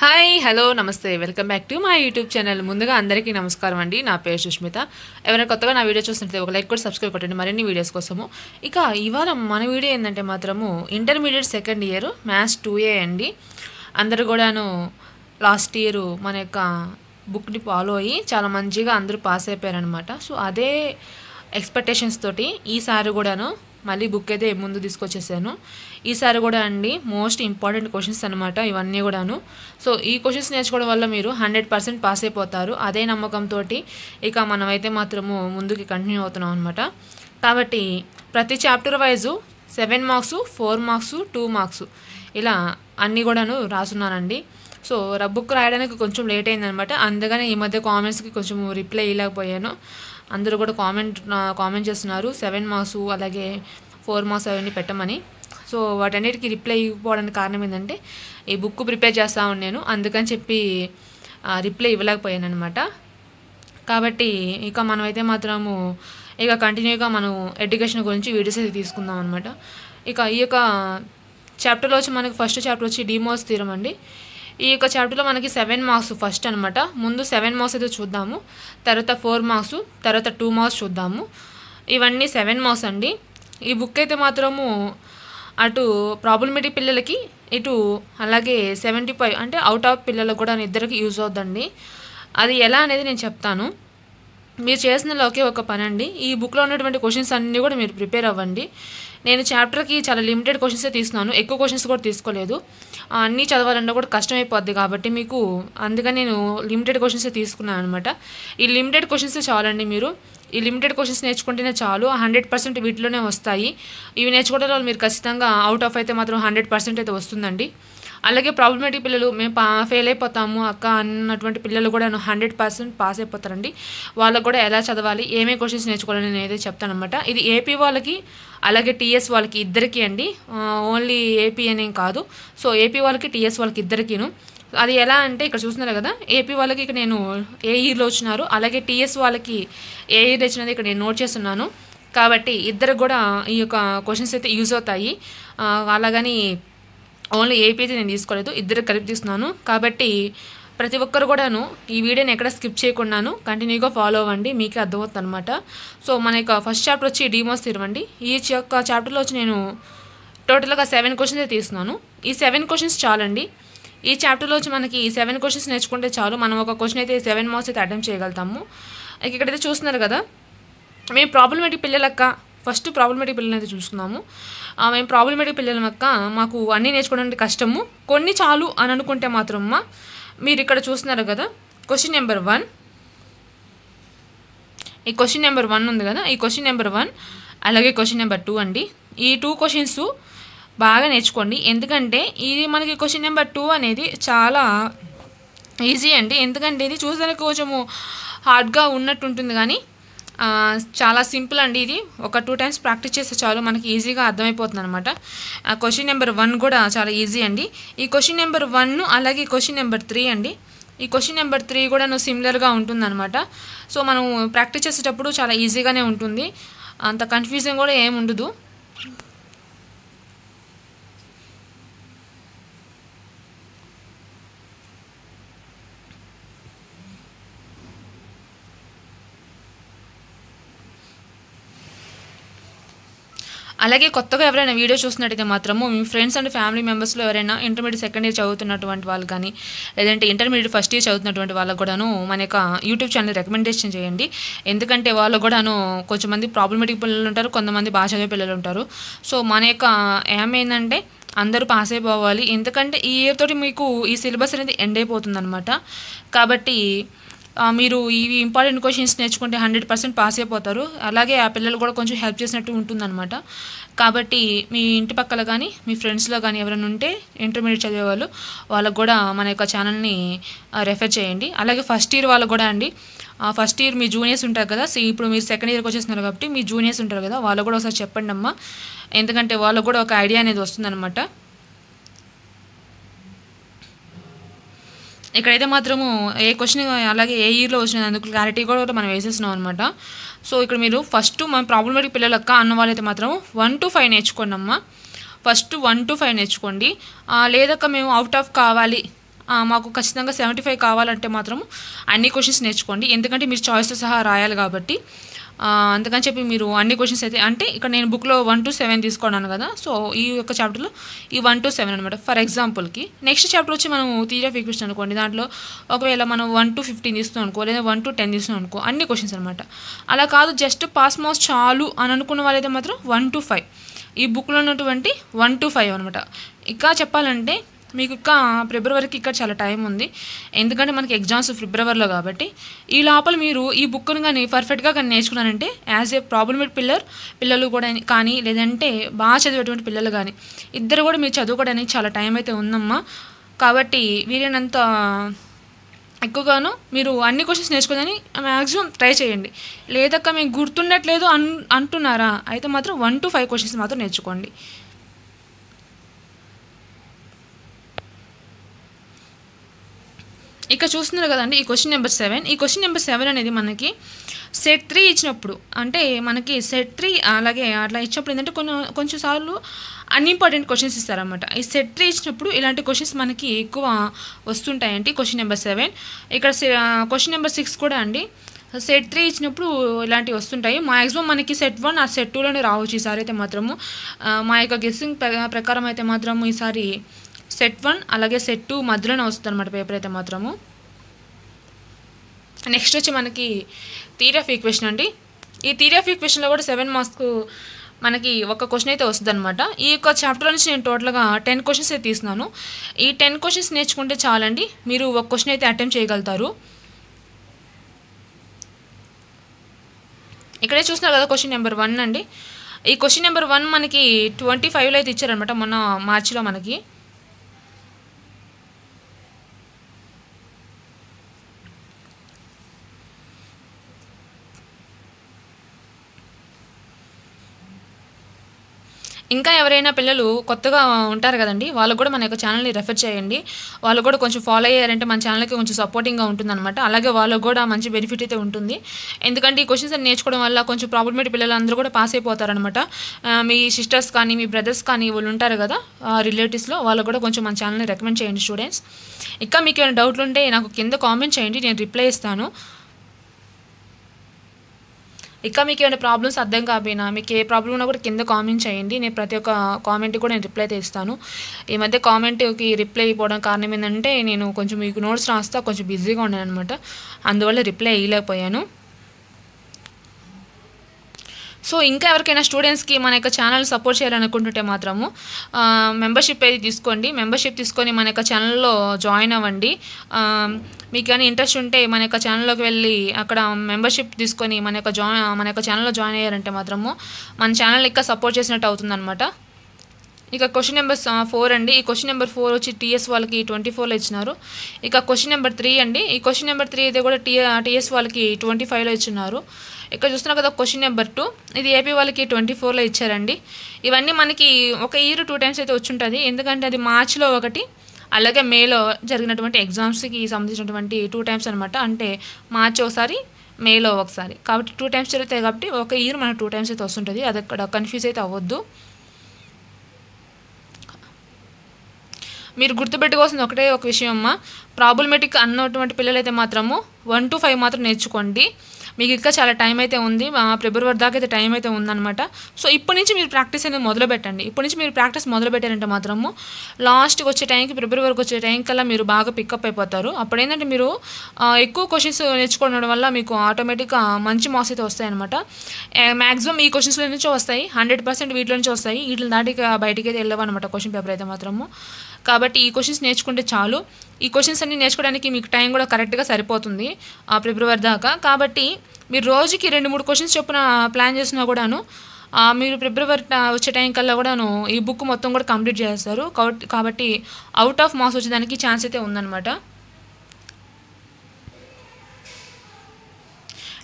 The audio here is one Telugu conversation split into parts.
హాయ్ హలో నమస్తే welcome back to my YouTube channel. ముందుగా అందరికీ నమస్కారం అండి. నా పేరు సుష్మిత. ఎవరైనా కొత్తగా నా వీడియో చూస్తుంటే ఒక లైక్ కూడా సబ్స్క్రైబ్ కొట్టండి మరిన్ని వీడియోస్ కోసము. ఇక ఇవాళ మన వీడియో ఏంటంటే మాత్రము intermediate second year maths 2A అండి. అందరూ కూడాను లాస్ట్ ఇయర్ మన యొక్క బుక్ని ఫాలో అయ్యి చాలా మంచిగా అందరూ పాస్ అయిపోయారనమాట. సో అదే ఎక్స్పెక్టేషన్స్ తోటి ఈసారి కూడాను మళ్ళీ బుక్ అయితే ముందు తీసుకొచ్చేసాను. ఈసారి కూడా అండి మోస్ట్ ఇంపార్టెంట్ క్వశ్చన్స్ అనమాట ఇవన్నీ కూడాను. సో ఈ క్వశ్చన్స్ నేర్చుకోవడం వల్ల మీరు 100% పాస్ అయిపోతారు. అదే నమ్మకంతో ఇక మనమైతే మాత్రము ముందుకి కంటిన్యూ అవుతున్నాం అనమాట. కాబట్టి ప్రతి chapter wise 7 marks, 4 marks, 2 marks ఇలా అన్నీ కూడాను రాసున్నానండి. సో బుక్ రాయడానికి కొంచెం లేట్ అయిందనమాట. అందుకని ఈ మధ్య కామెంట్స్కి కొంచెం రిప్లై ఇవ్వలేకపోయాను. అందరూ కూడా కామెంట్ చేస్తున్నారు 7 మార్క్స్ అలాగే 4 మార్క్స్ అవన్నీ పెట్టమని. సో వాటన్నిటికీ రిప్లై ఇవ్వకపోవడానికి కారణం ఏంటంటే ఈ బుక్ ప్రిపేర్ చేస్తూ ఉన్నాను, అందుకని చెప్పి రిప్లై ఇవ్వలేకపోయాను అనమాట. కాబట్టి ఇక మనమైతే మాత్రము ఇక కంటిన్యూగా మనం ఎడ్యుకేషన్ గురించి వీడియోస్ అయితే తీసుకుందాం అనమాట. ఇక ఈ యొక్క చాప్టర్లో వచ్చి మనకి ఫస్ట్ చాప్టర్ వచ్చి డిమోస్ థీరం అండి. ఈ యొక్క చాప్టర్లో మనకి 7 మార్క్స్ ఫస్ట్ అనమాట. ముందు 7 మార్క్స్ అయితే చూద్దాము, తర్వాత 4 మార్క్స్, తర్వాత 2 మార్క్స్ చూద్దాము. ఇవన్నీ 7 మార్క్స్ అండి. ఈ బుక్ అయితే మాత్రము అటు ప్రాబ్లమేటిక్ పిల్లలకి ఇటు అలాగే 75 అంటే అవుట్ ఆఫ్ పిల్లలకు కూడా ఇద్దరికి యూజ్ అవుతుందండి. అది ఎలా అనేది నేను చెప్తాను. మీరు చేసిన ఒకే ఒక పని అండి, ఈ బుక్లో ఉన్నటువంటి క్వశ్చన్స్ అన్నీ కూడా మీరు ప్రిపేర్ అవ్వండి. నేను చాప్టర్కి చాలా లిమిటెడ్ క్వశ్చన్సే తీసుకున్నాను, ఎక్కువ క్వశ్చన్స్ కూడా తీసుకోలేదు. అన్నీ చదవాలన్నా కూడా కష్టమైపోద్ది కాబట్టి మీకు అందుకని నేను లిమిటెడ్ క్వశ్చన్సే తీసుకున్నాను అనమాట. ఈ లిమిటెడ్ క్వశ్చన్సే చాలండి. మీరు ఈ లిమిటెడ్ క్వశ్చన్స్ నేర్చుకుంటేనే చాలు, 100% వీటిలోనే వస్తాయి. ఇవి నేర్చుకోవడం వల్ల మీరు ఖచ్చితంగా అవుట్ ఆఫ్ అయితే మాత్రం 100% అయితే వస్తుందండి. అలాగే ప్రాబ్లమేటిక్ పిల్లలు మేము ఫెయిల్ అయిపోతాము అక్క అన్నటువంటి పిల్లలు కూడా 100% పాస్ అయిపోతారండి. వాళ్ళకు కూడా ఎలా చదవాలి, ఏమేమి క్వశ్చన్స్ నేర్చుకోవాలని నేను అయితే చెప్తానమాట. ఇది ఏపీ వాళ్ళకి అలాగే టీఎస్ వాళ్ళకి ఇద్దరికి అండి, ఓన్లీ ఏపీ అనేం కాదు. సో ఏపీ వాళ్ళకి టీఎస్ వాళ్ళకి ఇద్దరికిను. అది ఎలా అంటే ఇక్కడ చూస్తున్నారు కదా, ఏపీ వాళ్ళకి ఇక్కడ నేను ఏ ఇయర్లో వచ్చినారు, అలాగే టీఎస్ వాళ్ళకి ఏ ఇయర్ వచ్చినది ఇక్కడ నేను నోట్ చేస్తున్నాను. కాబట్టి ఇద్దరికి కూడా ఈ యొక్క క్వశ్చన్స్ అయితే యూజ్ అవుతాయి. అలాగని ఓన్లీ ఏపీ అయితే నేను తీసుకోలేదు, ఇద్దరికి కలిపి తీసుకున్నాను. కాబట్టి ప్రతి ఒక్కరు కూడాను ఈ వీడియోని ఎక్కడ స్కిప్ చేయకుండాను కంటిన్యూగా ఫాలో అవ్వండి, మీకే అర్థమవుతుంది అనమాట. సో మన యొక్క ఫస్ట్ చాప్టర్ వచ్చి డిమోస్ థీరం అండి. ఈ యొక్క చాప్టర్లో వచ్చి నేను టోటల్గా 7 క్వశ్చన్స్ తీసుకున్నాను. ఈ 7 క్వశ్చన్స్ చాలండి. ఈ చాప్టర్లో వచ్చి మనకి ఈ 7 క్వశ్చన్స్ నేర్చుకుంటే చాలు, మనం ఒక క్వశ్చన్ అయితే 7 మార్క్స్ అయితే అటెంప్ట్ చేయగలుగుతాము. ఇక్కడైతే చూస్తున్నారు కదా, మేము ప్రాబ్లమేటిక్ పిల్లలక్క ఫస్ట్ ప్రాబ్లమేటిక్ పిల్లలు అయితే చూసుకున్నాము. మేము ప్రాబ్లమేటిక్ పిల్లల అక్క మాకు అన్నీ నేర్చుకోవడానికి కష్టము, కొన్ని చాలు అని అనుకుంటే మాత్రమ్మా మీరు ఇక్కడ చూస్తున్నారు కదా క్వశ్చన్ నెంబర్ 1, ఈ క్వశ్చన్ నెంబర్ 1 ఉంది కదా, ఈ క్వశ్చన్ నెంబర్ 1 అలాగే క్వశ్చన్ నెంబర్ 2 అండి. ఈ 2 క్వశ్చన్స్ బాగా నేర్చుకోండి. ఎందుకంటే ఇది మనకి క్వశ్చన్ నెంబర్ 2 అనేది చాలా ఈజీ అండి. ఎందుకంటే ఇది చూసడానికి కొంచెము హార్డ్గా ఉన్నట్టు ఉంటుంది కానీ చాలా సింపుల్ అండి. ఇది ఒక 2 టైమ్స్ ప్రాక్టీస్ చేస్తే చాలు మనకి ఈజీగా అర్థమైపోతుంది అనమాట. క్వశ్చన్ నెంబర్ 1 కూడా చాలా ఈజీ అండి. ఈ క్వశ్చన్ నెంబర్ 1 అలాగే క్వశ్చన్ నెంబర్ 3 అండి. ఈ క్వశ్చన్ నెంబర్ 3 కూడా సిమిలర్గా ఉంటుంది అనమాట. సో మనం ప్రాక్టీస్ చేసేటప్పుడు చాలా ఈజీగానే ఉంటుంది, అంత కన్ఫ్యూజన్ కూడా ఏమి ఉండదు. అలాగే కొత్తగా ఎవరైనా వీడియో చూసినట్టయితే మాత్రము మీ ఫ్రెండ్స్ అండ్ ఫ్యామిలీ మెంబర్స్లో ఎవరైనా ఇంటర్మీడియట్ సెకండ్ ఇయర్ చదువుతున్నటువంటి వాళ్ళు కానీ లేదంటే ఇంటర్మీడియట్ ఫస్ట్ ఇయర్ చదువుతున్నటువంటి వాళ్ళకు కూడాను మన యొక్క యూట్యూబ్ ఛానల్ రికమెండేషన్ చేయండి. ఎందుకంటే వాళ్ళు కూడాను కొంచెంమంది ప్రాబ్లమేటిక్ పిల్లలు ఉంటారు, కొంతమంది బాగా చదివే పిల్లలు ఉంటారు. సో మన యొక్క ఏం ఏంటంటే అందరూ పాస్ అయిపోవాలి. ఎందుకంటే ఈ ఇయర్ తోటి మీకు ఈ సిలబస్ అనేది ఎండ్ అయిపోతుంది అనమాట. కాబట్టి మీరు ఇవి ఇంపార్టెంట్ క్వశ్చన్స్ నేర్చుకుంటే 100% పాస్ అయిపోతారు. అలాగే ఆ పిల్లలు కూడా కొంచెం హెల్ప్ చేసినట్టు ఉంటుందన్నమాట. కాబట్టి మీ ఇంటి పక్కల కానీ మీ ఫ్రెండ్స్లో కానీ ఎవరైనా ఉంటే ఇంటర్మీడియట్ చదివేవాళ్ళు వాళ్ళకు కూడా మన యొక్క ఛానల్ని రెఫర్ చేయండి. అలాగే ఫస్ట్ ఇయర్ వాళ్ళకు కూడా అండి, ఫస్ట్ ఇయర్ మీ జూనియర్స్ ఉంటారు కదా, ఇప్పుడు మీరు సెకండ్ ఇయర్కి వచ్చేస్తున్నారు కాబట్టి మీ జూనియర్స్ ఉంటారు కదా, వాళ్ళు కూడా ఒకసారి చెప్పండి అమ్మా. ఎందుకంటే వాళ్ళకు కూడా ఒక ఐడియా అనేది వస్తుందన్నమాట. ఇక్కడైతే మాత్రము ఏ క్వశ్చన్ అలాగే ఏ ఇయర్లో వచ్చిన అందుకు క్లారిటీ కూడా మనం వేసేస్తున్నాం అనమాట. సో ఇక్కడ మీరు ఫస్ట్ మన ప్రాబ్లమేటిక్ పిల్లలక్క అన్న వాళ్ళైతే మాత్రం 1 to 5 నేర్చుకోండి అమ్మా. ఫస్ట్ 1 to 5 నేర్చుకోండి. లేదక్క మేము అవుట్ ఆఫ్ కావాలి మాకు ఖచ్చితంగా 75 కావాలంటే మాత్రం అన్ని క్వశ్చన్స్ నేర్చుకోండి. ఎందుకంటే మీరు చాయిస్‌తో సహా రాయాలి కాబట్టి. అందుకని చెప్పి మీరు అన్ని క్వశ్చన్స్ అయితే అంటే ఇక్కడ నేను బుక్‌లో 1-7 తీసుకున్నాను కదా! సో, ఈ యొక్క చాప్టర్‌లో ఈ 1-7 అనమాట. ఫర్ ఎగ్జాంపుల్‌కి నెక్స్ట్ చాప్టర్ వచ్చి మనం థియరీ ఆఫ్ ఈక్వేషన్ అనుకోండి. దాంట్లో ఒకవేళ మనం 1-15 తీసుకున్నాం అనుకో, లేదా 1-10 తీసుకున్నాం అనుకో, అన్ని క్వశ్చన్స్ అనమాట. అలా కాదు జస్ట్ పాస్ మార్క్స్ చాలు అని అనుకున్న వాళ్ళైతే మాత్రం 1-5 ఈ బుక్‌లో ఉన్నటువంటి 1-5 అనమాట. ఇంకా చెప్పాలంటే మీకు ఇంకా ఫిబ్రవరికి ఇక్కడ చాలా టైం ఉంది. ఎందుకంటే మనకి ఎగ్జామ్స్ ఫిబ్రవరిలో కాబట్టి ఈ లోపల మీరు ఈ బుక్ను కానీ పర్ఫెక్ట్గా కానీ నేర్చుకున్నారంటే యాజ్ ఏ ప్రాబ్లమేటిక్ పిల్లలు కూడా కానీ లేదంటే బాగా చదివేటువంటి పిల్లలు కానీ ఇద్దరు కూడా మీరు చదువుకోవడానికి చాలా టైం అయితే ఉందమ్మా. కాబట్టి వీలైనంత ఎక్కువగాను మీరు అన్ని క్వశ్చన్స్ నేర్చుకోదని మ్యాక్సిమం ట్రై చేయండి. లేదక్క మీకు గుర్తుండట్లేదు అంటున్నారా అయితే మాత్రం 1-5 క్వశ్చన్స్ మాత్రం నేర్చుకోండి. ఇక చూస్తున్నారు కదండి ఈ క్వశ్చన్ నెంబర్ 7. ఈ క్వశ్చన్ నెంబర్ 7 అనేది మనకి సెట్ 3 ఇచ్చినప్పుడు అంటే మనకి సెట్ 3 అలాగే అట్లా ఇచ్చినప్పుడు ఏంటంటే కొంచెం సార్లు అన్ఇంపార్టెంట్ క్వశ్చన్స్ ఇస్తారనమాట. ఈ సెట్ 3 ఇచ్చినప్పుడు ఇలాంటి క్వశ్చన్స్ మనకి ఎక్కువ వస్తుంటాయండి. క్వశ్చన్ నెంబర్ 7 ఇక్కడ క్వశ్చన్ నెంబర్ 6 కూడా అండి. సెట్ 3 ఇచ్చినప్పుడు ఇలాంటివి వస్తుంటాయి. మ్యాక్సిమం మనకి సెట్ 1 ఆ సెట్ 2లోనే రావచ్చు. ఈసారి అయితే మాత్రము మా యొక్క గెస్సింగ్ ప్రకారం అయితే మాత్రము ఈసారి సెట్ 1 అలాగే సెట్ 2 మధ్యలోనే వస్తుంది అనమాట పేపర్ అయితే మాత్రము. నెక్స్ట్ వచ్చి మనకి థియరీ ఆఫ్ ఈక్వేషన్ అండి. ఈ థియరీ ఆఫ్ ఈక్వేషన్లో కూడా 7 మార్క్స్కు మనకి ఒక క్వశ్చన్ అయితే వస్తుంది అనమాట. ఈ యొక్క చాప్టర్ నుంచి నేను టోటల్గా 10 క్వశ్చన్స్ అయితే తీస్తున్నాను. ఈ 10 క్వశ్చన్స్ నేర్చుకుంటే చాలండి మీరు ఒక క్వశ్చన్ అయితే అటెంప్ట్ చేయగలుగుతారు. ఇక్కడే చూస్తున్నారు కదా క్వశ్చన్ నెంబర్ 1 అండి. ఈ క్వశ్చన్ నెంబర్ 1 మనకి 25లో అయితే ఇచ్చారనమాట మొన్న మార్చిలో మనకి. ఇంకా ఎవరైనా పిల్లలు కొత్తగా ఉంటారు కదండి వాళ్ళకు కూడా మన యొక్క ఛానల్ని రెఫర్ చేయండి. వాళ్ళు కూడా కొంచెం ఫాలో అయ్యారంటే మన ఛానల్కి కొంచెం సపోర్టింగ్గా ఉంటుందన్నమాట. అలాగే వాళ్ళకు కూడా మంచి బెనిఫిట్ అయితే ఉంటుంది. ఎందుకంటే ఈ క్వశ్చన్స్ అన్ని నేర్చుకోవడం వల్ల కొంచెం ప్రాబ్లమేటిక్ పిల్లలు అందరూ కూడా పాస్ అయిపోతారనమాట. మీ సిస్టర్స్ కానీ మీ బ్రదర్స్ కానీ వాళ్ళు ఉంటారు కదా రిలేటివ్స్లో వాళ్ళకు కూడా కొంచెం మన ఛానల్ని రికమెండ్ చేయండి స్టూడెంట్స్. ఇంకా మీకు ఏమైనా డౌట్లు ఉంటే నాకు కింద కామెంట్ చేయండి, నేను రిప్లై ఇస్తాను. ఇంకా మీకు ఏమైనా ప్రాబ్లమ్స్ అర్థం కాకపోయినా మీకు ఏ ప్రాబ్లం ఉన్నా కూడా కింద కామెంట్ చేయండి. నేను ప్రతి ఒక్క కామెంట్కి కూడా నేను రిప్లై అయితే ఇస్తాను. ఈ మధ్య కామెంట్కి రిప్లై ఇవ్వడం కారణం ఏంటంటే నేను కొంచెం మీకు నోట్స్ రాస్తా కొంచెం బిజీగా ఉన్నాను అనమాట. అందువల్ల రిప్లై ఇవ్వలేకపోయాను. సో ఇంకా ఎవరికైనా స్టూడెంట్స్కి మన యొక్క ఛానల్ సపోర్ట్ చేయాలనుకుంటుంటే మాత్రము మెంబర్షిప్ అయితే తీసుకోండి. మెంబర్షిప్ తీసుకొని మన యొక్క ఛానల్లో జాయిన్ అవ్వండి. మీకు కానీ ఇంట్రెస్ట్ ఉంటే మన యొక్క ఛానల్లోకి వెళ్ళి అక్కడ మెంబర్షిప్ తీసుకొని మన యొక్క ఛానల్లో జాయిన్ అయ్యారంటే మాత్రము మన ఛానల్ ఇంకా సపోర్ట్ చేసినట్టు అవుతుందన్నమాట. ఇక క్వశ్చన్ నెంబర్ 4 అండి. ఈ క్వశ్చన్ నెంబర్ 4 వచ్చి టీఎస్ వాళ్ళకి 24లో ఇచ్చినారు. ఇక క్వశ్చన్ నెంబర్ 3 అండి. ఈ క్వశ్చన్ నెంబర్ 3 అయితే కూడా టీఎస్ వాళ్ళకి 25లో ఇచ్చినారు. ఇక్కడ చూస్తున్నా కదా క్వశ్చన్ నెంబర్ 2 ఇది ఏపీ వాళ్ళకి 24లో ఇచ్చారండి. ఇవన్నీ మనకి ఒక ఇయర్ 2 టైమ్స్ అయితే వచ్చి ఉంటుంది. ఎందుకంటే అది మార్చిలో ఒకటి అలాగే మేలో జరిగినటువంటి ఎగ్జామ్స్కి సంబంధించినటువంటి 2 టైమ్స్ అనమాట. అంటే మార్చి ఒకసారి మేలో ఒకసారి కాబట్టి 2 టైమ్స్ జరుగుతాయి. కాబట్టి ఒక ఇయర్ మనకు 2 టైమ్స్ అయితే వస్తుంటుంది. అది అక్కడ కన్ఫ్యూజ్ అయితే అవ్వద్దు. మీరు గుర్తుపెట్టుకోవాల్సింది ఒకటే ఒక విషయం అమ్మ, ప్రాబ్లమేటిక్ అన్నటువంటి పిల్లలైతే మాత్రము 1 to 5 మాత్రం నేర్చుకోండి. మీకు ఇంకా చాలా టైం అయితే ఉంది, ఫిబ్రవరి దాకా అయితే టైం అయితే ఉందన్నమాట. సో ఇప్పటి నుంచి మీరు ప్రాక్టీస్ అనేది మొదలు పెట్టండి. ఇప్పటి నుంచి మీరు ప్రాక్టీస్ మొదలు పెట్టారంటే మాత్రము లాస్ట్కి వచ్చే టైంకి ఫిబ్రవరికి వచ్చే టైం కల్లా మీరు బాగా పికప్ అయిపోతారు. అప్పుడు ఏంటంటే మీరు ఎక్కువ క్వశ్చన్స్ నేర్చుకోవడం వల్ల మీకు ఆటోమేటిక్గా మంచి మార్క్స్ అయితే వస్తాయన్నమాట. మ్యాక్సిమం ఈ క్వశ్చన్స్లో నుంచో వస్తాయి, 100% వీటిలో నుంచి వస్తాయి. వీటిని దాటి బయటికి అయితే వెళ్ళవు అనమాట క్వశ్చన్ పేపర్ అయితే మాత్రము. కాబట్టి ఈ క్వశ్చన్స్ నేర్చుకుంటే చాలు. ఈ క్వశ్చన్స్ అన్ని నేర్చుకోవడానికి మీకు టైం కూడా కరెక్ట్గా సరిపోతుంది ఫిబ్రవరి దాకా. కాబట్టి మీరు రోజుకి 2-3 క్వశ్చన్స్ చొప్పున ప్లాన్ చేసినా కూడాను మీరు ఫిబ్రవరి వచ్చే టైం కల్లా కూడాను ఈ బుక్ మొత్తం కూడా కంప్లీట్ చేస్తారు. కాబట్టి అవుట్ ఆఫ్ మార్క్స్ వచ్చేదానికి ఛాన్స్ అయితే ఉందన్నమాట.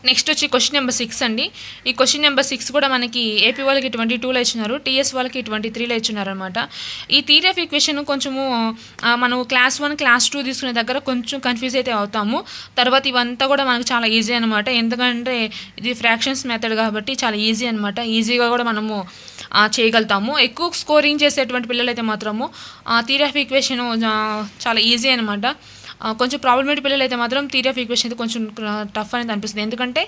నెక్స్ట్ వచ్చి క్వశ్చన్ నెంబర్ 6 అండి. ఈ క్వశ్చన్ నెంబర్ 6 కూడా మనకి ఏపీ వాళ్ళకి 22లో ఇచ్చినారు, టీఎస్ వాళ్ళకి 23లో ఇచ్చినారనమాట. ఈ థియరీ ఆఫ్ ఈక్వేషన్ కొంచెము మనం క్లాస్ 1 క్లాస్ 2 తీసుకునే దగ్గర కొంచెం కన్ఫ్యూజ్ అయితే అవుతాము. తర్వాత ఇవంతా కూడా మనకు చాలా ఈజీ అనమాట. ఎందుకంటే ఇది ఫ్రాక్షన్స్ మెథడ్ కాబట్టి చాలా ఈజీ అనమాట. ఈజీగా కూడా మనము చేయగలుగుతాము. ఎక్కువ స్కోరింగ్ చేసేటువంటి పిల్లలు అయితే మాత్రము థియరీ ఆఫ్ ఈక్వేషన్ చాలా ఈజీ అనమాట. కొంచెం ప్రాబ్లమేటిక్ పిల్లలు అయితే మాత్రం థియరీ ఆఫ్ ఈక్వేషన్ అయితే కొంచెం టఫ్ అనేది అనిపిస్తుంది. ఎందుకంటే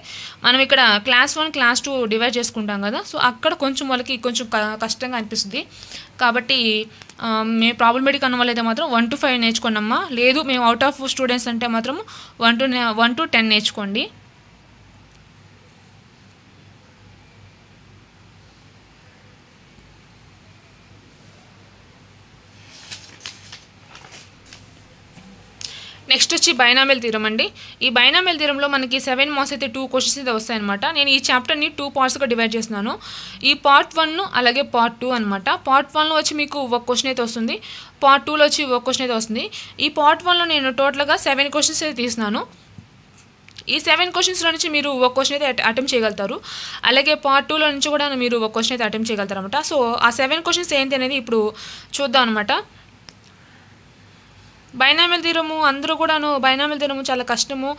మనం ఇక్కడ క్లాస్ 1 క్లాస్ 2 డివైడ్ చేసుకుంటాం కదా, సో అక్కడ కొంచెం వాళ్ళకి కొంచెం కష్టంగా అనిపిస్తుంది. కాబట్టి మేము ప్రాబ్లమేటిక్ అన్న వాళ్ళు అయితే మాత్రం 1 to 5 నేర్చుకోండమ్మా. లేదు మేము అవుట్ ఆఫ్ స్టూడెంట్స్ అంటే మాత్రం 1 to 10 నేర్చుకోండి. నెక్స్ట్ వచ్చి బైనామియల్ థీరం అండి. ఈ బైనామియల్ థీరంలో మనకి 7 మార్క్స్ అయితే 2 క్వశ్చన్స్ అయితే వస్తాయన్నమాట. నేను ఈ చాప్టర్ని 2 పార్ట్స్గా డివైడ్ చేస్తున్నాను. ఈ పార్ట్ 1 అలాగే పార్ట్ 2 అనమాట. పార్ట్ 1లో వచ్చి మీకు ఒక క్వశ్చన్ అయితే వస్తుంది, పార్ట్ 2లో వచ్చి ఒక క్వశ్చన్ అయితే వస్తుంది. ఈ పార్ట్ 1లో నేను టోటల్గా 7 క్వశ్చన్స్ అయితే తీసినాను. ఈ 7 క్వశ్చన్స్లో నుంచి మీరు ఒక క్వశ్చన్ అయితే అటెంప్ట్ చేయగలుగుతారు. అలాగే పార్ట్ 2లో నుంచి కూడా మీరు ఒక క్వశ్చన్ అయితే అటెంప్ట్ చేయగలుగుతారు అనమాట. సో ఆ 7 క్వశ్చన్స్ ఏంటి అనేది ఇప్పుడు చూద్దాం అనమాట. బైనామియల్ థీరము అందరూ కూడాను బైనామియల్ థీరము చాలా కష్టము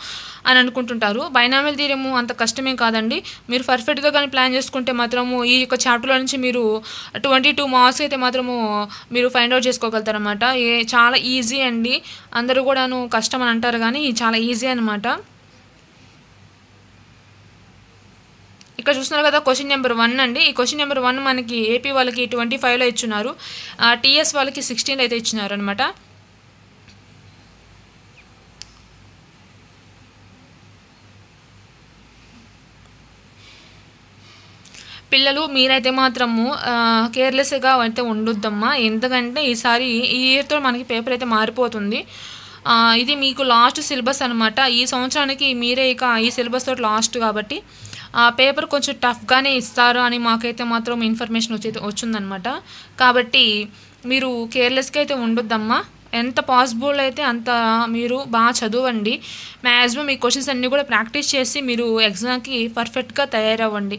అని అనుకుంటుంటారు. బైనామియల్ థీరము అంత కష్టమేం కాదండి. మీరు పర్ఫెక్ట్గా కానీ ప్లాన్ చేసుకుంటే మాత్రము ఈ యొక్క చాప్టర్లో నుంచి మీరు 22 మార్క్స్ అయితే మాత్రము మీరు ఫైండ్ అవుట్ చేసుకోగలుగుతారనమాట. చాలా ఈజీ అండి. అందరూ కూడాను కష్టం అని అంటారు కానీ చాలా ఈజీ అనమాట. ఇక్కడ చూస్తున్నారు కదా క్వశ్చన్ నెంబర్ 1 అండి. ఈ క్వశ్చన్ నెంబర్ 1 మనకి ఏపీ వాళ్ళకి 25లో ఇచ్చున్నారు, టీఎస్ వాళ్ళకి 16లో అయితే ఇచ్చినారు అనమాట. పిల్లలు మీరైతే మాత్రము కేర్లెస్గా అయితే ఉండొద్దమ్మా. ఎందుకంటే ఈసారి ఈ ఇయర్తో మనకి పేపర్ అయితే మారిపోతుంది. ఇది మీకు లాస్ట్ సిలబస్ అనమాట. ఈ సంవత్సరానికి మీరే ఇక ఈ సిలబస్ తోటి లాస్ట్ కాబట్టి పేపర్ కొంచెం టఫ్గానే ఇస్తారు అని మాకైతే మాత్రం ఇన్ఫర్మేషన్ వచ్చిందనమాట. కాబట్టి మీరు కేర్లెస్గా అయితే ఉండొద్దమ్మా. ఎంత పాసిబుల్ అయితే అంత మీరు బాగా చదవండి. మ్యాక్సిమం ఈ క్వశ్చన్స్ అన్నీ కూడా ప్రాక్టీస్ చేసి మీరు ఎగ్జామ్కి పర్ఫెక్ట్గా తయారవ్వండి.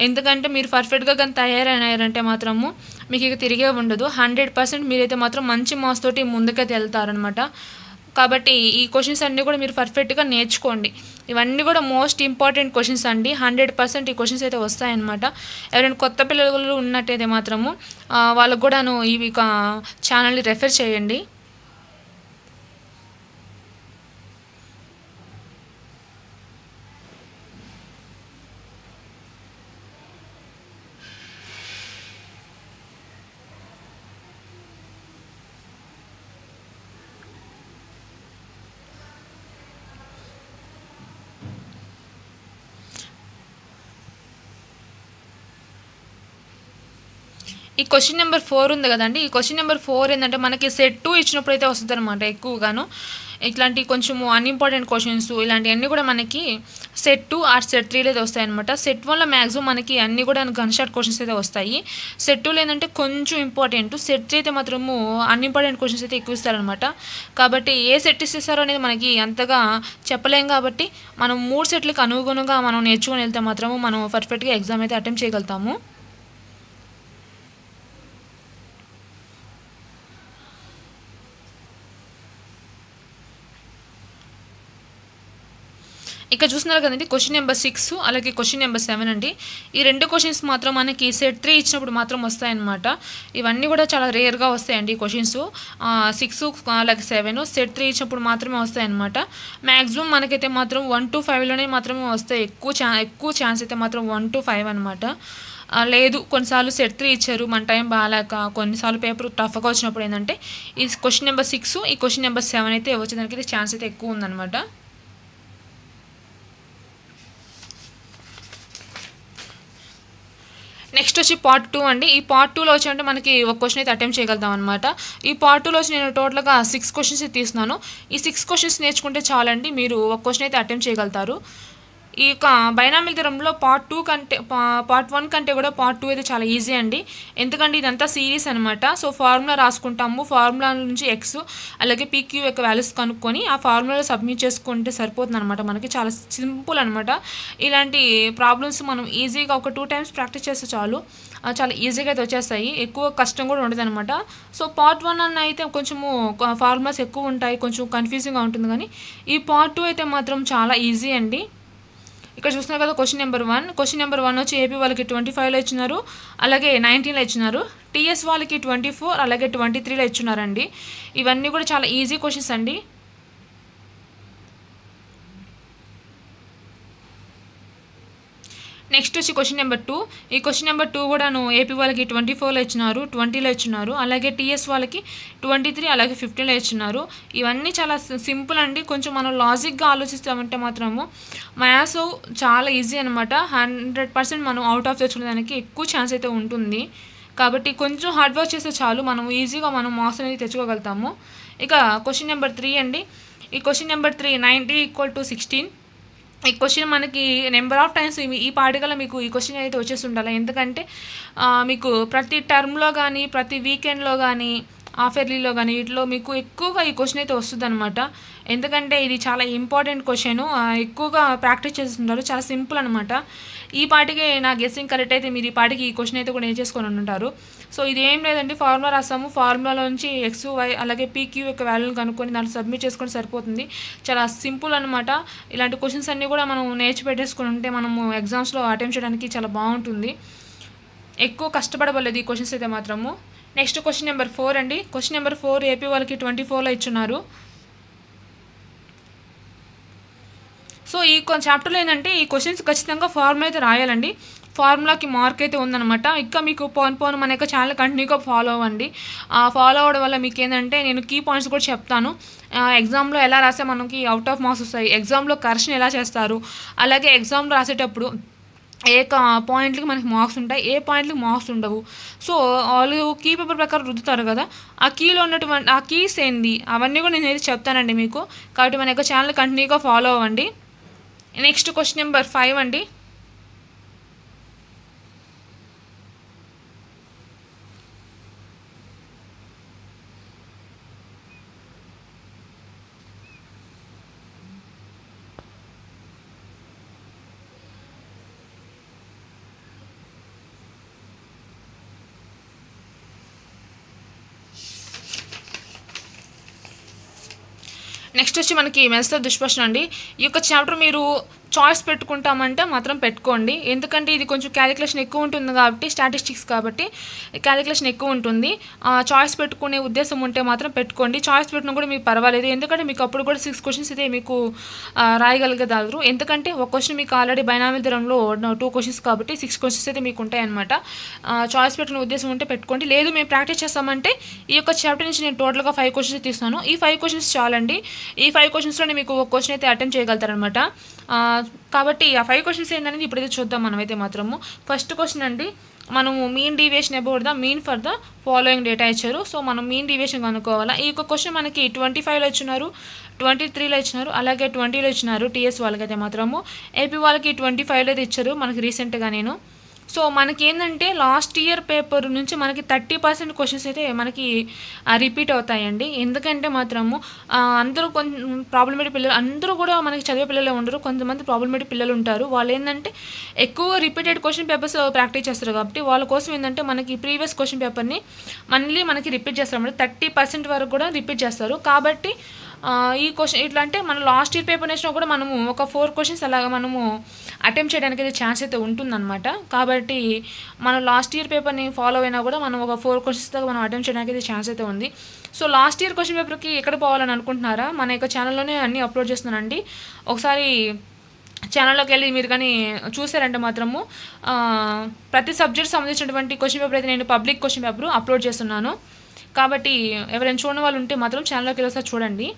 ఎందుకంటే మీరు పర్ఫెక్ట్గా కానీ తయారయ్యారంటే మాత్రము మీకు ఇక తిరిగే ఉండదు. 100% మీరైతే మాత్రం మంచి మార్క్స్ తోటి ముందుకైతే వెళ్తారనమాట. కాబట్టి ఈ క్వశ్చన్స్ అన్నీ కూడా మీరు పర్ఫెక్ట్గా నేర్చుకోండి. ఇవన్నీ కూడా మోస్ట్ ఇంపార్టెంట్ క్వశ్చన్స్ అండి. 100% ఈ క్వశ్చన్స్ అయితే వస్తాయన్నమాట. ఎవరైనా కొత్త పిల్లలు ఉన్నట్టయితే మాత్రము వాళ్ళకు కూడాను ఇవి ఛానల్ని రెఫర్ చేయండి. ఈ క్వశ్చన్ నెంబర్ 4 ఉంది కదండి. ఈ క్వశ్చన్ నెంబర్ 4 ఏంటంటే మనకి సెట్ 2 ఇచ్చినప్పుడు అయితే వస్తుంది అనమాట. ఎక్కువగాను ఇట్లాంటి కొంచెము అన్ఇంపార్టెంట్ క్వశ్చన్స్ ఇలాంటివన్నీ కూడా మనకి సెట్ 2 ఆర్ సెట్ 3 అయితే వస్తాయన్నమాట. సెట్ 1లో మ్యాక్సిమం మనకి అన్నీ కూడా గన్ షాట్ క్వశ్చన్స్ అయితే వస్తాయి. సెట్ 2లో ఏంటంటే కొంచెం ఇంపార్టెంట్, సెట్ 3 అయితే మాత్రము అన్ఇంపార్టెంట్ క్వశ్చన్స్ అయితే ఎక్కువ ఇస్తారనమాట. కాబట్టి ఏ సెట్ ఇస్తారో అనేది మనకి అంతగా చెప్పలేం. కాబట్టి మనం 3 సెట్లకు అనుగుణంగా మనం నేర్చుకొని వెళ్తే మాత్రము మనం పర్ఫెక్ట్గా ఎగ్జామ్ అయితే అటెంప్ట్ చేయగలుగుతాము. ఇక్కడ చూస్తున్నారు కదండి క్వశ్చన్ నెంబర్ 6 అలాగే క్వశ్చన్ నెంబర్ 7 అండి. ఈ 2 క్వశ్చన్స్ మాత్రం మనకి సెట్ 3 ఇచ్చినప్పుడు మాత్రం వస్తాయన్నమాట. ఇవన్నీ కూడా చాలా రేర్గా వస్తాయండి క్వశ్చన్స్. 6 అలాగే 7 సెట్ 3 ఇచ్చినప్పుడు మాత్రమే వస్తాయన్నమాట. మ్యాక్సిమం మనకైతే మాత్రం 1 to 5లోనే మాత్రమే వస్తాయి. ఎక్కువ ఛాన్స్ అయితే మాత్రం 1 to 5 అనమాట. లేదు కొన్నిసార్లు సెట్ 3 ఇచ్చారు, మన టైం బాగాలేక కొన్నిసార్లు పేపర్ టఫ్గా వచ్చినప్పుడు ఏంటంటే ఈ క్వశ్చన్ నెంబర్ 6 ఈ క్వశ్చన్ నెంబర్ 7 అయితే వచ్చేదానికి ఛాన్స్ అయితే ఎక్కువ ఉందన్నమాట. నెక్స్ట్ వచ్చి పార్ట్ 2 అండి. ఈ పార్ట్ 2లో వచ్చి అంటే మనకి ఒక క్వశ్చన్ అయితే అటెంప్ట్ చేయగలుగుతాం అనమాట. ఈ పార్ట్ 2లో వచ్చి నేను టోటల్గా 6 క్వశ్చన్స్ అయితే తీస్తున్నాను. ఈ 6 క్వశ్చన్స్ నేర్చుకుంటే చాలండి, మీరు ఒక క్వశ్చన్ అయితే అటెంప్ట్ చేయగలుగుతారు. ఈ యొక్క బైనామిల్ థియరంలో పార్ట్ 1 కంటే కూడా పార్ట్ 2 అయితే చాలా ఈజీ అండి. ఎందుకంటే ఇదంతా సిరీస్ అనమాట. సో ఫార్ములా రాసుకుంటాము, ఫార్ములా నుంచి ఎక్స్ అలాగే పీక్యూ యొక్క వాల్యూస్ కనుక్కొని ఆ ఫార్ములాలో సబ్మిట్ చేసుకుంటే సరిపోతుంది అనమాట. మనకి చాలా సింపుల్ అనమాట. ఇలాంటి ప్రాబ్లమ్స్ మనం ఈజీగా ఒక 2 టైమ్స్ ప్రాక్టీస్ చేస్తే చాలు, చాలా ఈజీగా అయితే వచ్చేస్తాయి, ఎక్కువ కష్టం కూడా ఉండదు అనమాట. సో పార్ట్ 1 అన్న అయితే కొంచెము ఫార్ములాస్ ఎక్కువ ఉంటాయి, కొంచెం కన్ఫ్యూజింగ్గా ఉంటుంది. కానీ ఈ పార్ట్ 2 అయితే మాత్రం చాలా ఈజీ అండి. ఇక్కడ చూస్తున్నారు కదా క్వశ్చన్ నెంబర్ 1 వచ్చి ఏపీ వాళ్ళకి 25లో ఇచ్చినారు, అలాగే 19లో ఇచ్చినారు. టీఎస్ వాళ్ళకి 24 అలాగే 23లో ఇచ్చినారండి. ఇవన్నీ కూడా చాలా ఈజీ క్వశ్చన్స్ అండి. నెక్స్ట్ వచ్చి క్వశ్చన్ నెంబర్ 2. ఈ క్వశ్చన్ నెంబర్ 2 కూడాను ఏపీ వాళ్ళకి 24లో ఇచ్చినారు, 20లో ఇచ్చినారు, అలాగే టీఎస్ వాళ్ళకి 23 అలాగే 15లో ఇచ్చినారు. ఇవన్నీ చాలా సింపుల్ అండి. కొంచెం మనం లాజిక్గా ఆలోచిస్తామంటే మాత్రము మ్యాథ్స్ చాలా ఈజీ అనమాట. 100% మనం అవుట్ ఆఫ్ తెచ్చుకోవడానికి ఎక్కువ ఛాన్స్ అయితే ఉంటుంది. కాబట్టి కొంచెం హార్డ్ వర్క్ చేస్తే చాలు, మనం ఈజీగా మనం మార్క్స్ అనేది తెచ్చుకోగలుగుతాము. ఇక క్వశ్చన్ నెంబర్ 3 అండి. ఈ క్వశ్చన్ నెంబర్ 3 90 = 16. ఈ క్వశ్చన్ మనకి నెంబర్ ఆఫ్ టైమ్స్ ఈ పాటికల్లా మీకు ఈ క్వశ్చన్ అయితే వచ్చేసి ఉండాలి. ఎందుకంటే మీకు ప్రతి టర్మ్లో కానీ ప్రతి వీకెండ్లో కానీ హాఫ్ ఇయర్లీలో కానీ వీటిలో మీకు ఎక్కువగా ఈ క్వశ్చన్ అయితే వస్తుంది అనమాట. ఎందుకంటే ఇది చాలా ఇంపార్టెంట్ క్వశ్చన్, ఎక్కువగా ప్రాక్టీస్ చేస్తుంటారు, చాలా సింపుల్ అనమాట. ఈ పాటికి నా గెస్సింగ్ కరెక్ట్ అయితే మీరు ఈ పాటికి ఈ క్వశ్చన్ అయితే కూడా ఏం చేసుకొని ఉంటారు. సో ఇది ఏం లేదండి, ఫార్ములా రాస్తాము, ఫార్ములాలో నుంచి ఎక్స్ వై అలాగే పీక్యూ యొక్క వాల్యూని కనుక్కొని దాంట్లో సబ్మిట్ చేసుకొని సరిపోతుంది. చాలా సింపుల్ అనమాట. ఇలాంటి క్వశ్చన్స్ అన్నీ కూడా మనం నేర్చి పెట్టేసుకుని ఉంటే మనము ఎగ్జామ్స్లో అటెంప్ట్ చేయడానికి చాలా బాగుంటుంది. ఎక్కువ కష్టపడవలేదు ఈ క్వశ్చన్స్ అయితే మాత్రము. నెక్స్ట్ క్వశ్చన్ నెంబర్ 4 అండి. క్వశ్చన్ నెంబర్ 4 ఏపీ వాళ్ళకి 24లో ఇచ్చున్నారు. సో ఈ చాప్టర్లో ఏంటంటే ఈ క్వశ్చన్స్ ఖచ్చితంగా ఫార్ములా అయితే రాయాలండి. ఫార్ములాకి మార్క్ అయితే ఉందన్నమాట. ఇంకా మీకు పోను మన యొక్క ఛానల్ కంటిన్యూగా ఫాలో అవ్వండి. ఫాలో అవ్వడం వల్ల మీకు ఏంటంటే నేను కీ పాయింట్స్ కూడా చెప్తాను. ఎగ్జామ్లో ఎలా రాస్తే మనకి అవుట్ ఆఫ్ మార్క్స్ వస్తాయి, ఎగ్జామ్లో కరెక్షన్ ఎలా చేస్తారు, అలాగే ఎగ్జామ్లో రాసేటప్పుడు ఏ పాయింట్లకి మనకి మార్క్స్ ఉంటాయి, ఏ పాయింట్లకి మార్క్స్ ఉండవు. సో వాళ్ళు కీ పేపర్ ప్రకారం రుద్దుతారు కదా, ఆ కీలో ఉన్నటువంటి ఆ కీస్ ఏంది అవన్నీ కూడా నేను అయితే చెప్తానండి మీకు. కాబట్టి మన యొక్క ఛానల్ కంటిన్యూగా ఫాలో అవ్వండి. నెక్స్ట్ క్వశ్చన్ నెంబర్ 5 అండి. నెక్స్ట్ వచ్చి మనకి మెథడ్స్ దుష్ప్రశ్న అండి. ఈ యొక్క చాప్టర్ మీరు చాయిస్ పెట్టుకుంటామంటే మాత్రం పెట్టుకోండి. ఎందుకంటే ఇది కొంచెం క్యాలిక్యులేషన్ ఎక్కువ ఉంటుంది కాబట్టి, స్టాటిస్టిక్స్ కాబట్టి క్యాలిక్యులేషన్ ఎక్కువ ఉంటుంది. చాయిస్ పెట్టుకునే ఉద్దేశం ఉంటే మాత్రం పెట్టుకోండి. చాయిస్ పెట్టినా కూడా మీకు పర్వాలేదు, ఎందుకంటే మీకు అప్పుడు కూడా 6 క్వశ్చన్స్ అయితే మీకు రాయగలిగేదారు. ఎందుకంటే ఒక క్వశ్చన్ మీకు ఆల్రెడీ బైనామిల్ థియరంలో 2 క్వశ్చన్స్ కాబట్టి 6 క్వశ్చన్స్ అయితే మీకు ఉంటాయన్నమాట. చాయిస్ పెట్టుకునే ఉద్దేశం ఉంటే పెట్టుకోండి. లేదు మేము ప్రాక్టీస్ చేస్తామంటే ఈ యొక్క చాప్టర్ నుంచి నేను టోటల్గా 5 క్వశ్చన్స్ తీస్తాను. ఈ 5 క్వశ్చన్స్ చాలండి. ఈ 5 క్వశ్చన్స్లోనే మీకు ఒక క్వశ్చన్ అయితే అటెంప్ట్ చేయగలుగుతారనమాట. కాబట్టి ఆ 5 క్వశ్చన్స్ ఏంటనేది ఇప్పుడైతే చూద్దాం మనమైతే మాత్రము. ఫస్ట్ క్వశ్చన్ అండి, మనము mean deviation about the mean for the following data ఇచ్చారు. సో మనం మీన్ డీవియేషన్ కనుక్కోవాలా. ఈ యొక్క క్వశ్చన్ మనకి 25లో ఇచ్చినారు, 23లో ఇచ్చినారు, అలాగే 20లో ఇచ్చినారు. టీఎస్ వాళ్ళకైతే మాత్రము, ఏపీ వాళ్ళకి 25లో అయితే ఇచ్చారు మనకి రీసెంట్గా నేను. సో మనకి ఏంటంటే లాస్ట్ ఇయర్ పేపర్ నుంచి మనకి 30% క్వశ్చన్స్ అయితే మనకి రిపీట్ అవుతాయండి. ఎందుకంటే మాత్రము అందరూ కొంచెం ప్రాబ్లమేటిక్ పిల్లలు అందరూ కూడా మనకి చదివే పిల్లలే ఉండరు, కొంతమంది ప్రాబ్లమేటిక్ పిల్లలు ఉంటారు. వాళ్ళు ఏంటంటే ఎక్కువ రిపీటెడ్ క్వశ్చన్ పేపర్స్ ప్రాక్టీస్ చేస్తారు కాబట్టి వాళ్ళ కోసం ఏంటంటే మనకి ప్రీవియస్ క్వశ్చన్ పేపర్ని మళ్ళీ మనకి రిపీట్ చేస్తారు అన్నమాట. 30% వరకు కూడా రిపీట్ చేస్తారు. కాబట్టి ఈ క్వశ్చన్ ఇట్లా అంటే మనం లాస్ట్ ఇయర్ పేపర్ వేసినా కూడా మనము ఒక 4 క్వశ్చన్స్ అలాగా మనము అటెంప్ట్ చేయడానికి అయితే ఛాన్స్ అయితే ఉంటుందన్నమాట. కాబట్టి మనం లాస్ట్ ఇయర్ పేపర్ని ఫాలో అయినా కూడా మనం ఒక 4 క్వశ్చన్స్ దాకా మనం అటెంప్ట్ చేయడానికి అయితే ఛాన్స్ అయితే ఉంది. సో లాస్ట్ ఇయర్ క్వశ్చన్ పేపర్కి ఎక్కడ పోవాలని అనుకుంటున్నారా, మన యొక్క ఛానల్లోనే అన్నీ అప్లోడ్ చేస్తున్నానండి. ఒకసారి ఛానల్లోకి వెళ్ళి మీరు కానీ చూసారంటే మాత్రము ప్రతి సబ్జెక్ట్ సంబంధించినటువంటి క్వశ్చన్ పేపర్ అయితే నేను పబ్లిక్ క్వశ్చన్ పేపర్ అప్లోడ్ చేస్తున్నాను. కాబట్టి ఎవరైనా చూడని వాళ్ళు ఉంటే మాత్రం ఛానల్లోకి వెళ్ళి ఒకసారి చూడండి.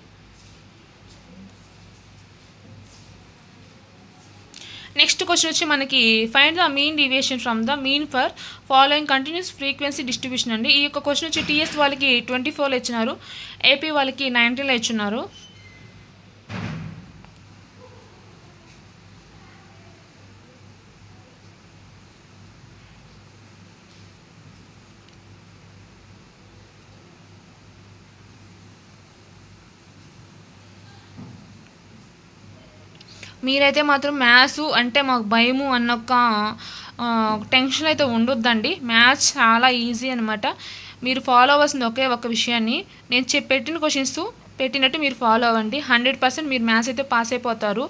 నెక్స్ట్ క్వశ్చన్ వచ్చి మనకి find the mean deviation from the mean for following continuous frequency distribution అండి. ఈ యొక్క క్వశ్చన్ వచ్చి టీఎస్ వాళ్ళకి 24లో ఇచ్చినారు, ఏపీ వాళ్ళకి 19లో ఇచ్చినారు. మీరైతే మాత్రం మ్యాథ్స్ అంటే మాకు భయము అన్న ఒక టెన్షన్ అయితే ఉండొద్దండి. మ్యాథ్స్ చాలా ఈజీ అనమాట. మీరు ఫాలో అవ్వాల్సింది ఒకే ఒక విషయాన్ని, నేను పెట్టిన క్వశ్చన్స్ పెట్టినట్టు మీరు ఫాలో అవ్వండి. 100% మీరు మ్యాథ్స్ అయితే పాస్ అయిపోతారు.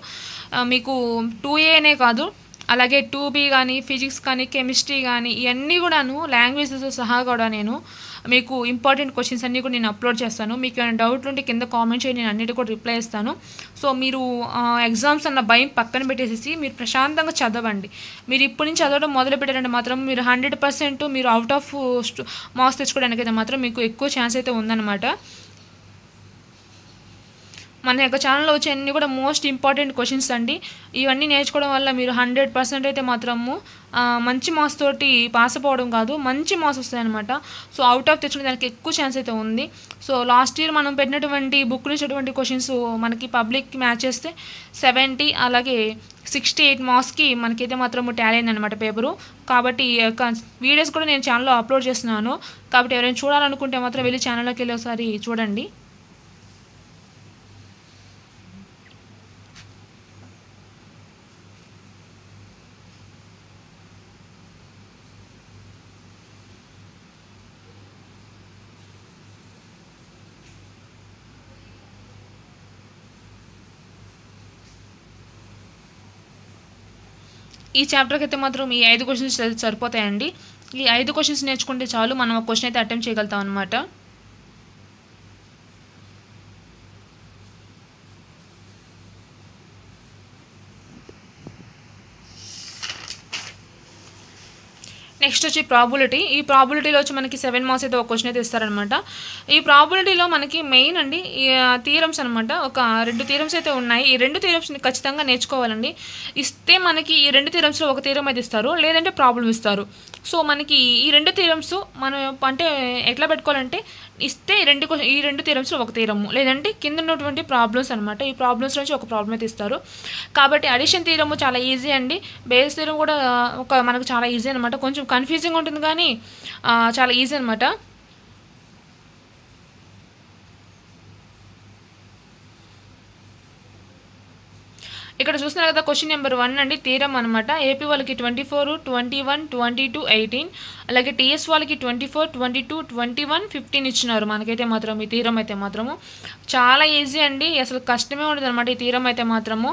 మీకు 2A అనే కాదు, అలాగే 2B కానీ, ఫిజిక్స్ కానీ, కెమిస్ట్రీ కానీ, ఇవన్నీ కూడాను లాంగ్వేజెస్ సహా కూడా నేను మీకు ఇంపార్టెంట్ క్వశ్చన్స్ అన్నీ కూడా నేను అప్లోడ్ చేస్తాను. మీకు ఏమైనా డౌట్లు ఉంటే కింద కామెంట్ చేయండి, నేను అన్నిటి కూడా రిప్లై ఇస్తాను. సో మీరు ఎగ్జామ్స్ అన్న భయం పక్కన పెట్టేసి మీరు ప్రశాంతంగా చదవండి. మీరు ఇప్పటి నుంచి చదవడం మొదలు పెట్టారంటే మాత్రం మీరు 100% మీరు అవుట్ ఆఫ్ మార్క్స్ తెచ్చుకోవడానికి అయితే మాత్రం మీకు ఎక్కువ ఛాన్స్ అయితే ఉందన్నమాట. మన యొక్క ఛానల్లో వచ్చే అన్నీ కూడా మోస్ట్ ఇంపార్టెంట్ క్వశ్చన్స్ అండి. ఇవన్నీ నేర్చుకోవడం వల్ల మీరు 100% అయితే మాత్రము మంచి మార్క్స్ తోటి పాస్ అయిపోవడం కాదు, మంచి మార్క్స్ వస్తాయన్నమాట. సో అవుట్ ఆఫ్ తెచ్చుకునే దానికి ఎక్కువ ఛాన్స్ అయితే ఉంది. సో లాస్ట్ ఇయర్ మనం పెట్టినటువంటి బుక్ నుంచి క్వశ్చన్స్ మనకి పబ్లిక్కి మ్యాచ్ చేస్తే 70 అలాగే 68 మార్క్స్కి మనకైతే మాత్రం టాలీ అయిందనమాట పేపరు. కాబట్టి వీడియోస్ కూడా నేను ఛానల్లో అప్లోడ్ చేస్తున్నాను. కాబట్టి ఎవరైనా చూడాలనుకుంటే మాత్రం వెళ్ళి ఛానల్లోకి వెళ్ళి ఒకసారి చూడండి. ఈ చాప్టర్కి అయితే మాత్రం ఈ 5 క్వశ్చన్స్ సరిపోతాయండి. ఈ 5 క్వశ్చన్స్ నేర్చుకుంటే చాలు, మనం ఒక క్వశ్చన్ అయితే అటెంప్ట్ చేయగలుగుతాం అనమాట. నెక్స్ట్ వచ్చి ప్రాబిలిటీ. ఈ ప్రాబిలిటీలో వచ్చి మనకి 7 మార్క్స్ అయితే ఒక క్వశ్చన్ అయితే ఇస్తారనమాట. ఈ ప్రాబిలిటీలో మనకి మెయిన్ అండి ఈ థీరమ్స్ అనమాట. ఒక 2 థీరమ్స్ అయితే ఉన్నాయి. ఈ 2 థీరమ్స్ని ఖచ్చితంగా నేర్చుకోవాలండి. ఇస్తే మనకి ఈ 2 థీరమ్స్లో ఒక థీరం అయితే ఇస్తారు, లేదంటే ప్రాబ్లం ఇస్తారు. సో మనకి ఈ 2 థీరమ్స్ మనం అంటే ఎట్లా పెట్టుకోవాలంటే, ఇస్తే ఈ 2 థీరమ్స్లో ఒక థీరము, లేదంటే కింద ఉన్నటువంటి ప్రాబ్లమ్స్ అనమాట. ఈ ప్రాబ్లమ్స్ నుంచి ఒక ప్రాబ్లం అయితే ఇస్తారు. కాబట్టి అడిషన్ థీరము చాలా ఈజీ అండి. బేస్ థీరం కూడా మనకు చాలా ఈజీ అనమాట. కొంచెం కన్ఫ్యూజింగ్ ఉంటుంది కానీ చాలా ఈజీ అనమాట. ఇక్కడ చూస్తున్నారు కదా, క్వశ్చన్ నెంబర్ 1 అండి, థీరం అనమాట. ఏపీ వాళ్ళకి 24, 21, 22, 18, అలాగే టీఎస్ వాళ్ళకి 24, 22, 21, 15 ఇచ్చినారు. మనకైతే మాత్రం ఈ థీరం అయితే మాత్రము చాలా ఈజీ అండి. అసలు కష్టమే ఉండదు అనమాట ఈ థీరం అయితే మాత్రము.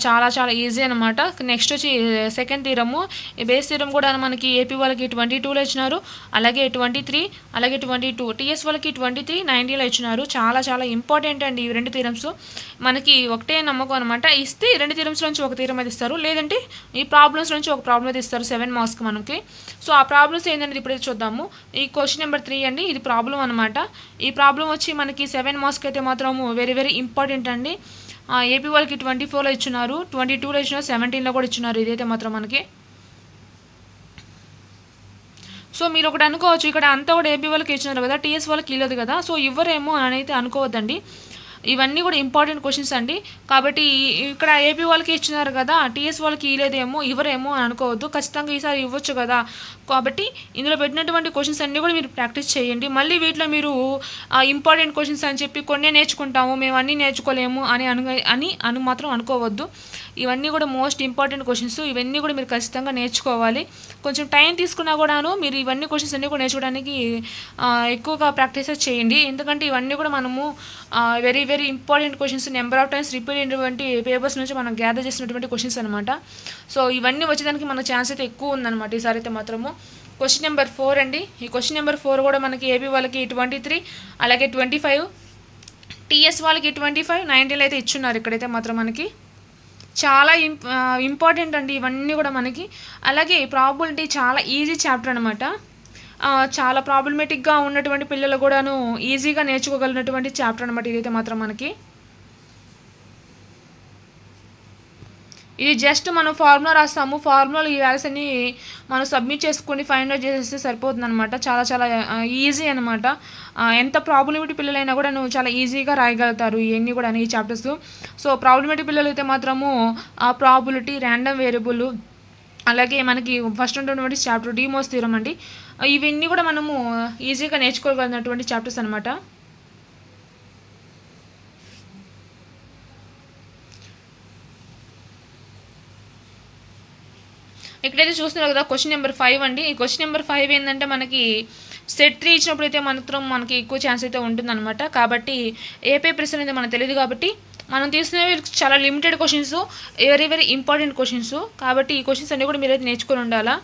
చాలా చాలా ఈజీ అనమాట. నెక్స్ట్ వచ్చి సెకండ్ థీరము. ఈ బేస్ థీరం కూడా మనకి ఏపీ వాళ్ళకి 22లో ఇచ్చినారు, అలాగే 23, అలాగే 22. టీఎస్ వాళ్ళకి 23, 90లో ఇచ్చినారు. చాలా చాలా ఇంపార్టెంట్ అండి ఈ 2 థీరమ్స్. మనకి ఒకటే నమ్మకం అనమాట. ఇస్తే ఈ 2 థీరమ్స్ నుంచి ఒక థీరం అయితే ఇస్తారు, లేదంటే ఈ ప్రాబ్లమ్స్ నుంచి ఒక ప్రాబ్లం అయితే ఇస్తారు 7 మార్క్స్కి మనకి. సో ఆ ప్రాబ్లమ్స్ ఏంటంటే ఇప్పుడైతే చూద్దాము. ఈ క్వశ్చన్ నెంబర్ 3 అండి, ఇది ప్రాబ్లం అనమాట. ఈ ప్రాబ్లం వచ్చి మనకి 7 మార్క్స్కి అయితే మాత్రము వెరీ వెరీ ఇంపార్టెంట్ అండి. ఏపీ వాళ్ళకి 24లో ఇచ్చినారు, 22లో ఇచ్చినారు, 17లో కూడా ఇచ్చినారు. ఇదైతే మాత్రం మనకి. సో మీరు ఒకటి అనుకోవచ్చు, ఇక్కడ అంతా కూడా ఏపీ వాళ్ళకి ఇచ్చినారు కదా, టీఎస్ వాళ్ళకి ఇవ్వలేదు కదా, సో ఇవ్వరేమో అని అయితే అనుకోవద్దండి. ఇవన్నీ కూడా ఇంపార్టెంట్ క్వశ్చన్స్ అండి. కాబట్టి ఇక్కడ ఏపీ వాళ్ళకి ఇచ్చినారు కదా, టీఎస్ వాళ్ళకి ఇవ్వలేదేమో, ఇవ్వరేమో అని అనుకోవద్దు. ఖచ్చితంగా ఈసారి ఇవ్వచ్చు కదా. కాబట్టి ఇందులో పెట్టినటువంటి క్వశ్చన్స్ అన్నీ కూడా మీరు ప్రాక్టీస్ చేయండి. మళ్ళీ వీటిలో మీరు ఇంపార్టెంట్ క్వశ్చన్స్ అని చెప్పి కొన్ని నేర్చుకుంటాము, మేము అన్నీ నేర్చుకోలేము అని మాత్రం అనుకోవద్దు. ఇవన్నీ కూడా మోస్ట్ ఇంపార్టెంట్ క్వశ్చన్స్. ఇవన్నీ కూడా మీరు ఖచ్చితంగా నేర్చుకోవాలి. కొంచెం టైం తీసుకున్నా కూడాను మీరు ఇవన్నీ క్వశ్చన్స్ అన్నీ కూడా నేర్చుకోవడానికి ఎక్కువగా ప్రాక్టీస్ చేయండి. ఎందుకంటే ఇవన్నీ కూడా మనము very very important questions, number of times repeat అయినటువంటి పేపర్స్ నుంచి మనం గ్యాదర్ చేసినటువంటి క్వశ్చన్స్ అనమాట. సో ఇవన్నీ వచ్చేదానికి మన ఛాన్స్ అయితే ఎక్కువ ఉందన్నమాట ఈసారి అయితే మాత్రము. క్వశ్చన్ నెంబర్ 4 అండి. ఈ క్వశ్చన్ నెంబర్ 4 కూడా మనకి ఏపీ వాళ్ళకి 23, అలాగే 25, టీఎస్ వాళ్ళకి 25, 90లో అయితే ఇచ్చున్నారు. ఇక్కడైతే మాత్రం మనకి చాలా ఇంపార్టెంట్ అండి ఇవన్నీ కూడా మనకి. అలాగే ప్రాబిలిటీ చాలా ఈజీ చాప్టర్ అనమాట. చాలా ప్రాబ్లమేటిక్గా ఉన్నటువంటి పిల్లలు కూడాను ఈజీగా నేర్చుకోగలిగినటువంటి చాప్టర్ అనమాట ఇదైతే మాత్రం మనకి. ఇది జస్ట్ మనం ఫార్ములా రాస్తాము, ఫార్ములాలు ఈ వాల్యూస్ అన్ని మనం సబ్మిట్ చేసుకొని ఫైండ్ అవుట్ చేసేస్తే సరిపోతుంది అనమాట. చాలా చాలా ఈజీ అనమాట. ఎంత ప్రాబ్లమేటిక్ పిల్లలైనా కూడా నువ్వు చాలా ఈజీగా రాయగలుగుతారు ఇవన్నీ కూడా ఈ చాప్టర్స్. సో ప్రాబ్లమేటిక్ పిల్లలు అయితే మాత్రము ప్రాబిలిటీ, ర్యాండమ్ వేరియబుల్, అలాగే మనకి ఫస్ట్ ఉన్నటువంటి చాప్టర్ డీమోస్ థీరం అండి. ఇవన్నీ కూడా మనము ఈజీగా నేర్చుకోగలిగినటువంటి చాప్టర్స్ అనమాట. ఇక్కడైతే చూస్తున్నారు కదా క్వశ్చన్ నెంబర్ 5 అండి. ఈ క్వశ్చన్ నెంబర్ 5 ఏంటంటే మనకి సెట్ 3 ఇచ్చినప్పుడైతే మాత్రం మనకి ఎక్కువ ఛాన్స్ అయితే ఉంటుందన్నమాట. కాబట్టి ఏ పేపర్స్ అనేది మనకు తెలియదు కాబట్టి మనం తీసుకునేవి చాలా limited questions, very very important questions. కాబట్టి ఈ క్వశ్చన్స్ అన్నీ కూడా మీరైతే నేర్చుకొని ఉండాలా.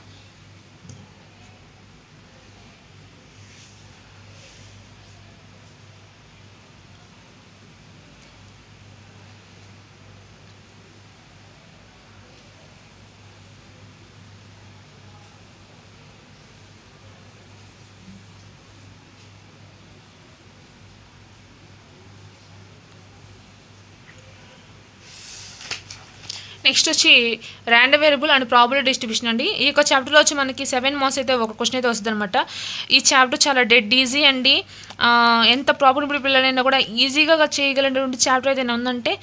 నెక్స్ట్ వచ్చి random variable and probability distribution అండి. ఈ యొక్క చాప్టర్లో వచ్చి మనకి 7 మార్క్స్ అయితే ఒక క్వశ్చన్ అయితే వస్తుంది అనమాట. ఈ చాప్టర్ చాలా డెడ్ ఈజీ అండి. ఎంత ప్రాబబిలిటీ పిల్లలైనా కూడా ఈజీగా చేయగలిగినటువంటి చాప్టర్ ఏదైనా ఉందంటే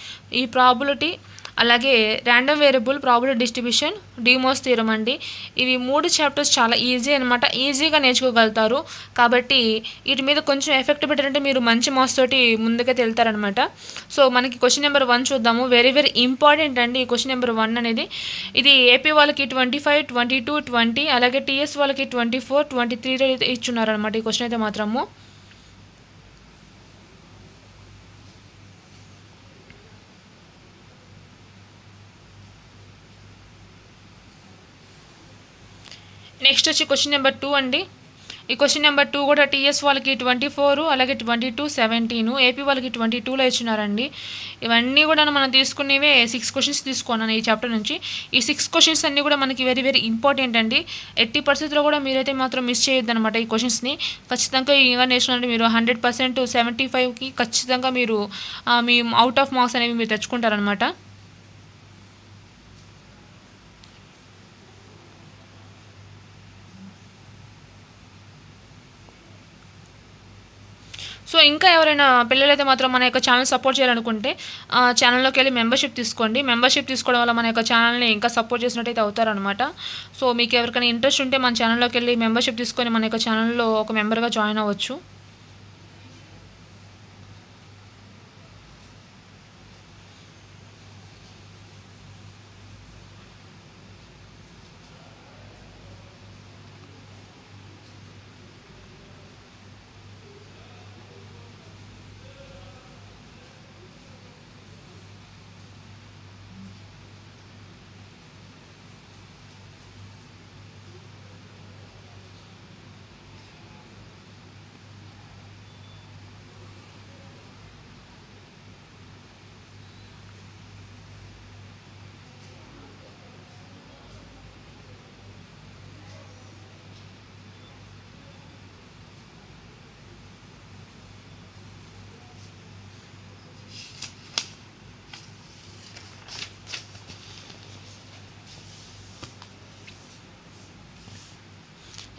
ఈ ప్రాబబిలిటీ, అలాగే ర్యాండమ్ వేరియబుల్, ప్రాబబిలిటీ డిస్ట్రిబ్యూషన్, డిమోస్ థియరం అండి. ఇవి 3 చాప్టర్స్ చాలా ఈజీ అనమాట. ఈజీగా నేర్చుకోగలుగుతారు. కాబట్టి వీటి మీద కొంచెం ఎఫెక్ట్ పెట్టారంటే మీరు మంచి మార్క్స్ తోటి ముందుకైతే వెళ్తారనమాట. సో మనకి క్వశ్చన్ నెంబర్ 1 చూద్దాము. వెరీ వెరీ ఇంపార్టెంట్ అండి ఈ క్వశ్చన్ నెంబర్ 1 అనేది. ఇది ఏపీ వాళ్ళకి 25, 22, 20, అలాగే టీఎస్ వాళ్ళకి 24, 23 అయితే ఇచ్చున్నారనమాట ఈ క్వశ్చన్ అయితే మాత్రము. నెక్స్ట్ వచ్చి క్వశ్చన్ నెంబర్ 2 అండి. ఈ క్వశ్చన్ నెంబర్ 2 కూడా టీఎస్ వాళ్ళకి 24, అలాగే 22, 17, ఏపీ వాళ్ళకి 22లో ఇచ్చినారండి. ఇవన్నీ కూడా మనం తీసుకునేవే 6 క్వశ్చన్స్ తీసుకున్నాను ఈ చాప్టర్ నుంచి. ఈ 6 క్వశ్చన్స్ అన్నీ కూడా మనకి వెరీ వెరీ ఇంపార్టెంట్ అండి. ఎట్టి పరిస్థితుల్లో కూడా మీరైతే మాత్రం మిస్ చేయొద్దు అనమాట ఈ క్వశ్చన్స్ని. ఖచ్చితంగా ఇంకా నేర్చుకున్నట్టు మీరు 100% 75కి ఖచ్చితంగా మీరు మీ అవుట్ ఆఫ్ మార్క్స్ అనేవి మీరు తెచ్చుకుంటారనమాట. సో ఇంకా ఎవరైనా పిల్లలైతే మాత్రం మన యొక్క ఛానల్ సపోర్ట్ చేయాలనుకుంటే ఛానల్లోకి వెళ్ళి మెంబర్షిప్ తీసుకోండి. మెంబర్షిప్ తీసుకోవడం వల్ల మన యొక్క ఛానల్ని ఇంకా సపోర్ట్ చేసినట్టయితే అవుతారనమాట. సో మీకు ఎవరికైనా ఇంట్రెస్ట్ ఉంటే మన ఛానల్లోకి వెళ్ళి మెంబర్షిప్ తీసుకొని మన యొక్క ఛానల్లో ఒక మెంబర్గా జాయిన్ అవ్వచ్చు.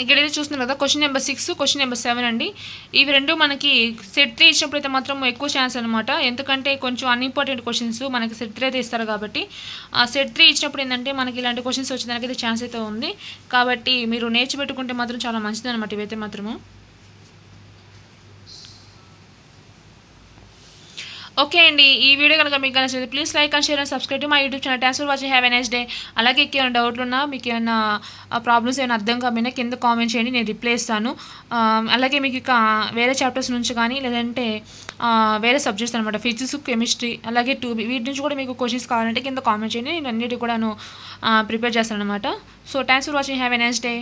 ఇక్కడైతే చూస్తున్నారు కదా క్వశ్చన్ నెంబర్ 6, క్వశ్చన్ నెంబర్ 7 అండి. ఇవి రెండు మనకి సెట్ 3 ఇచ్చినప్పుడు అయితే మాత్రం ఎక్కువ ఛాన్స్ అనమాట. ఎందుకంటే కొంచెం అన్ఇంపార్టెంట్ క్వశ్చన్స్ మనకి సెట్ 3 అయితే ఇస్తారు కాబట్టి సెట్ 3 ఇచ్చినప్పుడు ఏంటంటే మనకి ఇలాంటి క్వశ్చన్స్ వచ్చేదానికైతే ఛాన్స్ అయితే ఉంది. కాబట్టి మీరు నేర్చిపెట్టుకుంటే మాత్రం చాలా మంచిది అనమాట ఇవైతే మాత్రము. ఓకే అండి, ఈ వీడియో కనుక మీకు నచ్చితే please like and share and subscribe to my YouTube channel. Thanks for watching. Have a nice day. అలాగే ఏమైనా డౌట్లు ఉన్నా, మీకు ఏమైనా ప్రాబ్లమ్స్ ఏమైనా అర్థం కాకపోయినా కింద కామెంట్ చేయండి, నేను రిప్లై ఇస్తాను. అలాగే మీకు ఇక వేరే చాప్టర్స్ నుంచి కానీ లేదంటే వేరే సబ్జెక్ట్స్ అనమాట, ఫిజిక్స్, కెమిస్ట్రీ, అలాగే 2B వీటి నుంచి కూడా మీకు క్వశ్చన్స్ కావాలంటే కింద కామెంట్ చేయండి, నేను అన్నిటి కూడా ప్రిపేర్ చేస్తాను అనమాట. So thanks for watching. Have a nice day.